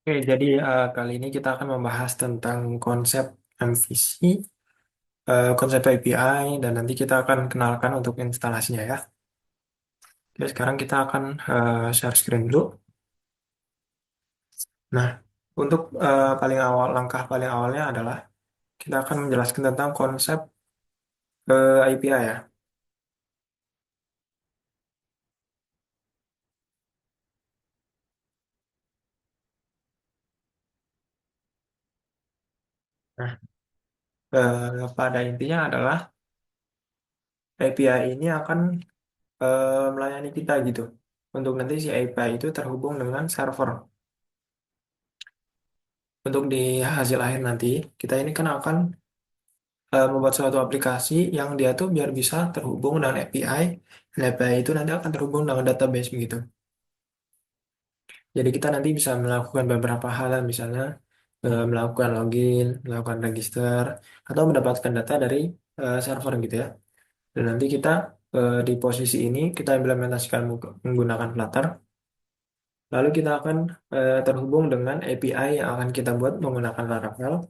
Oke, jadi kali ini kita akan membahas tentang konsep MVC, konsep API, dan nanti kita akan kenalkan untuk instalasinya ya. Oke, sekarang kita akan share screen dulu. Nah, untuk paling awal, langkah paling awalnya adalah kita akan menjelaskan tentang konsep API ya. Nah, pada intinya adalah API ini akan melayani kita gitu. Untuk nanti si API itu terhubung dengan server. Untuk di hasil akhir nanti, kita ini kan akan membuat suatu aplikasi yang dia tuh biar bisa terhubung dengan API. Dan API itu nanti akan terhubung dengan database begitu. Jadi kita nanti bisa melakukan beberapa hal, misalnya melakukan login, melakukan register, atau mendapatkan data dari server gitu ya. Dan nanti kita di posisi ini kita implementasikan menggunakan Flutter. Lalu kita akan terhubung dengan API yang akan kita buat menggunakan Laravel.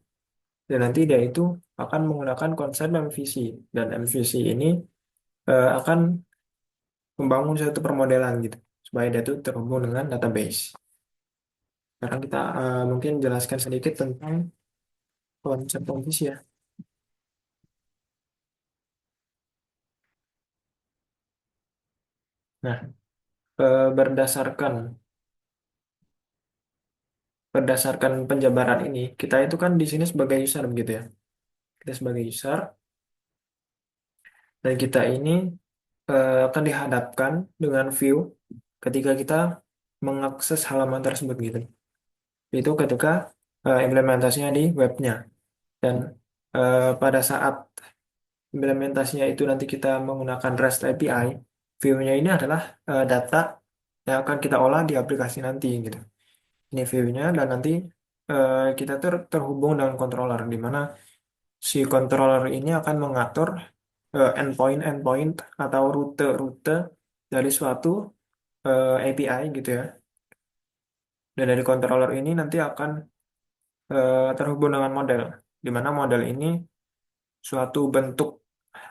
Dan nanti dia itu akan menggunakan konsep MVC. Dan MVC ini akan membangun suatu permodelan gitu supaya dia tuh terhubung dengan database. Sekarang kita mungkin jelaskan sedikit tentang konsep MVC ya. Nah, berdasarkan berdasarkan penjabaran ini, kita itu kan di sini sebagai user begitu ya. Kita sebagai user dan kita ini akan dihadapkan dengan view ketika kita mengakses halaman tersebut gitu. Itu ketika implementasinya di webnya. Dan pada saat implementasinya itu nanti kita menggunakan REST API, view-nya ini adalah data yang akan kita olah di aplikasi nanti gitu. Ini view-nya dan nanti kita terhubung dengan controller di mana si controller ini akan mengatur endpoint-endpoint atau rute-rute dari suatu API gitu ya. Dan dari controller ini nanti akan terhubung dengan model, di mana model ini suatu bentuk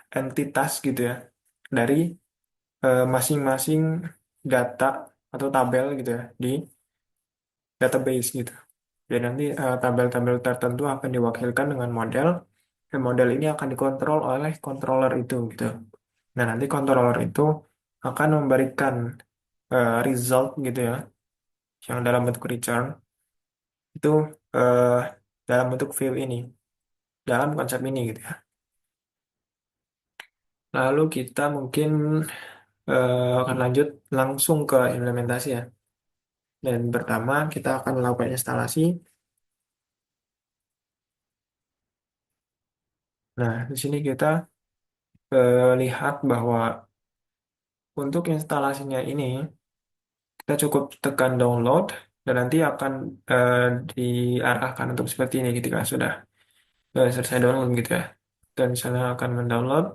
entitas gitu ya dari masing-masing data atau tabel gitu ya di database gitu. Jadi nanti tabel-tabel tertentu akan diwakilkan dengan model dan model ini akan dikontrol oleh controller itu gitu. Nah, nanti controller itu akan memberikan result gitu ya yang dalam bentuk return itu eh, dalam bentuk view ini, dalam konsep ini gitu ya. Lalu kita mungkin akan lanjut langsung ke implementasi ya. Dan pertama kita akan melakukan instalasi. Nah, di sini kita lihat bahwa untuk instalasinya ini kita cukup tekan download dan nanti akan eh, diarahkan untuk seperti ini ketika sudah selesai download gitu ya. Dan misalnya akan mendownload.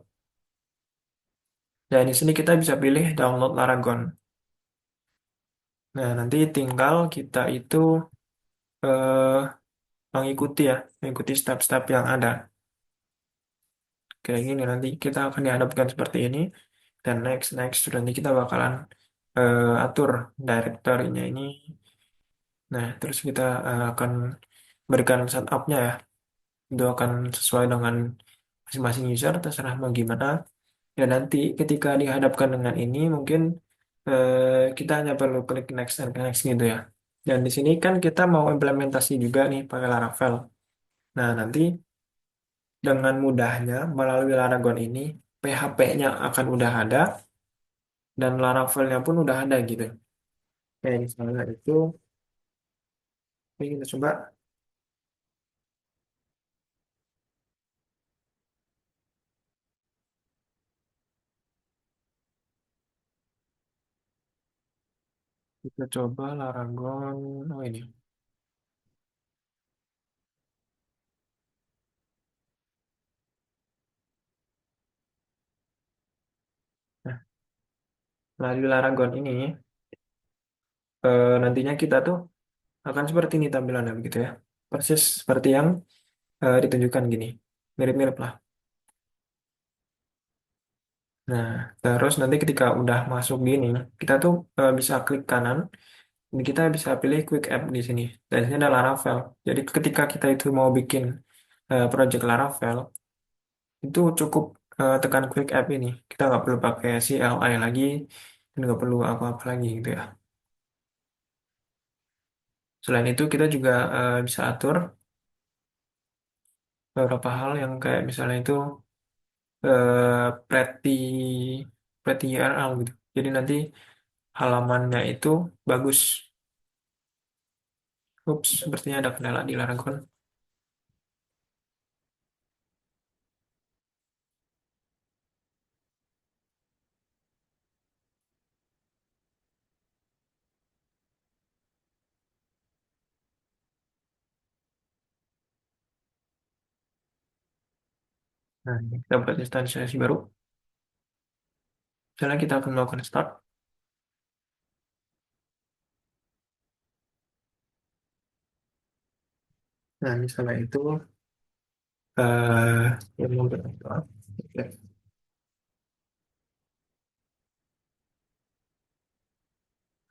Dan di sini kita bisa pilih download Laragon. Nah, nanti tinggal kita itu eh, mengikuti ya, mengikuti step-step yang ada. Kayak gini nanti kita akan dihadapkan seperti ini dan next next nanti kita bakalan atur directory-nya ini. Nah, terus kita akan berikan setupnya ya. Itu akan sesuai dengan masing-masing user terserah mau gimana. Dan nanti ketika dihadapkan dengan ini mungkin kita hanya perlu klik next dan next gitu ya. Dan di sini kan kita mau implementasi juga nih pakai Laravel. Nah, nanti dengan mudahnya melalui Laragon ini PHP-nya akan udah ada dan Laravel-nya pun udah ada gitu. Kayak misalnya itu, ini kita coba Laragon. Oh ini. Nah, melalui Laragon ini nantinya kita tuh akan seperti ini tampilannya begitu ya. Persis seperti yang ditunjukkan gini. Mirip-mirip lah. Nah, terus nanti ketika udah masuk gini, kita tuh bisa klik kanan, ini kita bisa pilih Quick App di sini. Dan di sini ada Laravel. Jadi ketika kita itu mau bikin project Laravel, itu cukup tekan Quick App ini. Kita nggak perlu pakai CLI lagi, dan nggak perlu apa-apa lagi gitu ya. Selain itu, kita juga bisa atur beberapa hal yang kayak misalnya itu pretty pretty URL gitu. Jadi nanti halamannya itu bagus. Ups, sepertinya ada kendala di Laragon. Nah, ini kita buat instansiasi baru. Misalnya kita akan melakukan start. Nah, misalnya itu yang mau berdoa. Oke.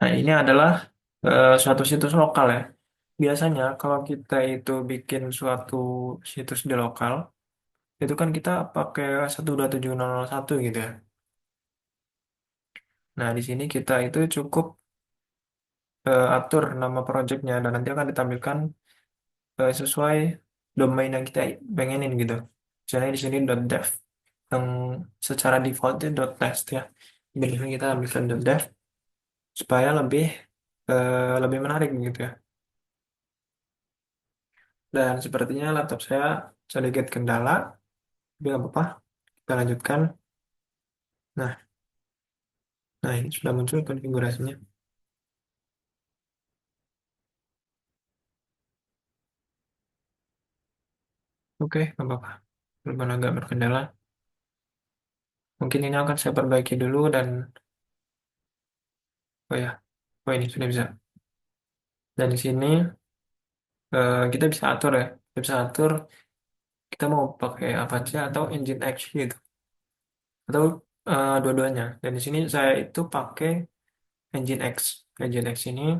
Nah, ini adalah suatu situs lokal ya. Biasanya kalau kita itu bikin suatu situs di lokal, itu kan kita pakai 127.0.1 gitu ya. Nah, di sini kita itu cukup atur nama projectnya dan nanti akan ditampilkan sesuai domain yang kita pengenin gitu. Misalnya di sini .dev yang secara defaultnya .test ya. Biasanya kita ambilkan .dev supaya lebih menarik gitu ya. Dan sepertinya laptop saya sedikit kendala, tapi nggak apa-apa. Kita lanjutkan. Nah, nah ini sudah muncul konfigurasinya. Oke, nggak apa-apa. Walaupun agak berkendala. Mungkin ini akan saya perbaiki dulu dan oh ya, oh ini sudah bisa. Dan di sini kita bisa atur ya. Kita bisa atur kita mau pakai Apache atau Nginx gitu. Atau dua-duanya. Dan di sini saya itu pakai Nginx. Nginx ini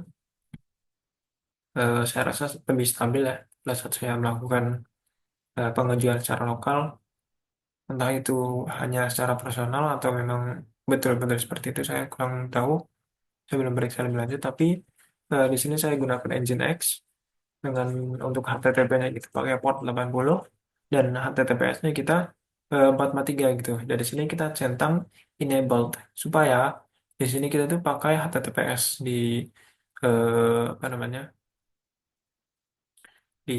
saya rasa lebih stabil ya. Pada saat saya melakukan pengajuan secara lokal, entah itu hanya secara personal atau memang betul-betul seperti itu, saya kurang tahu. Saya belum periksa lebih lanjut, tapi di sini saya gunakan Nginx dengan untuk HTTP-nya kita pakai port 80 dan HTTPS-nya kita 443 gitu. Dari sini kita centang enabled supaya di sini kita tuh pakai HTTPS di apa namanya di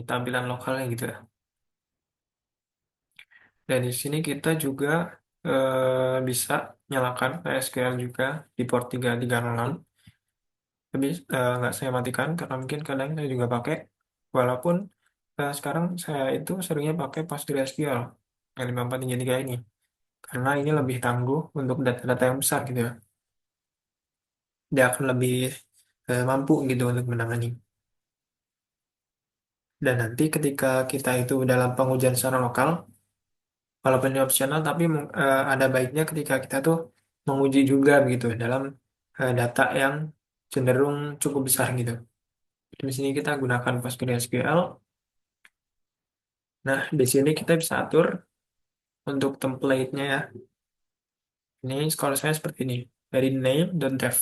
tampilan lokalnya gitu ya. Dan di sini kita juga bisa nyalakan SQL juga di port 330. Tapi nggak saya matikan karena mungkin kadang saya juga pakai. Walaupun sekarang saya itu seringnya pakai PostgreSQL yang 5433 ini. Karena ini lebih tangguh untuk data-data yang besar gitu ya. Dia akan lebih mampu gitu untuk menangani. Dan nanti ketika kita itu dalam pengujian secara lokal, walaupun ini opsional, tapi ada baiknya ketika kita tuh menguji juga gitu dalam data yang cenderung cukup besar gitu. Di sini kita gunakan PostgreSQL. Nah, di sini kita bisa atur untuk template-nya ya. Ini kalau saya seperti ini. Dari name.dev.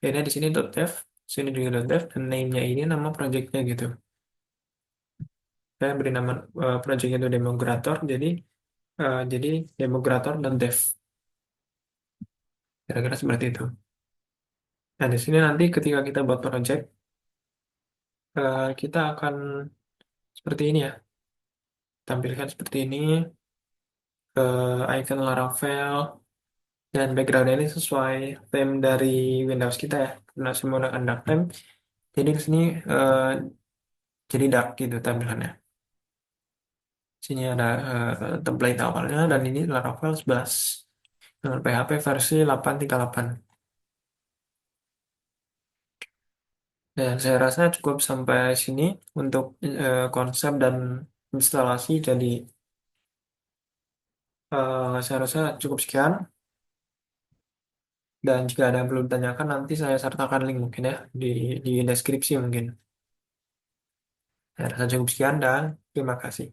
Ini di sini .dev, sini juga .dev, dan name-nya ini nama project-nya gitu. Saya beri nama project itu Demogrator, jadi demogrator.dev. Kira-kira seperti itu. Nah, di sini nanti ketika kita buat project, kita akan seperti ini ya. Tampilkan seperti ini, icon Laravel, dan background ini sesuai theme dari Windows kita ya. Karena saya menggunakan dark theme, jadi di sini jadi dark gitu tampilannya. Sini ada template awalnya dan ini Laravel 11 dengan PHP versi 8.38. Dan saya rasa cukup sampai sini untuk konsep dan instalasi. Jadi saya rasa cukup sekian. Dan jika ada yang belum ditanyakan, nanti saya sertakan link mungkin ya di deskripsi mungkin. Saya rasa cukup sekian dan terima kasih.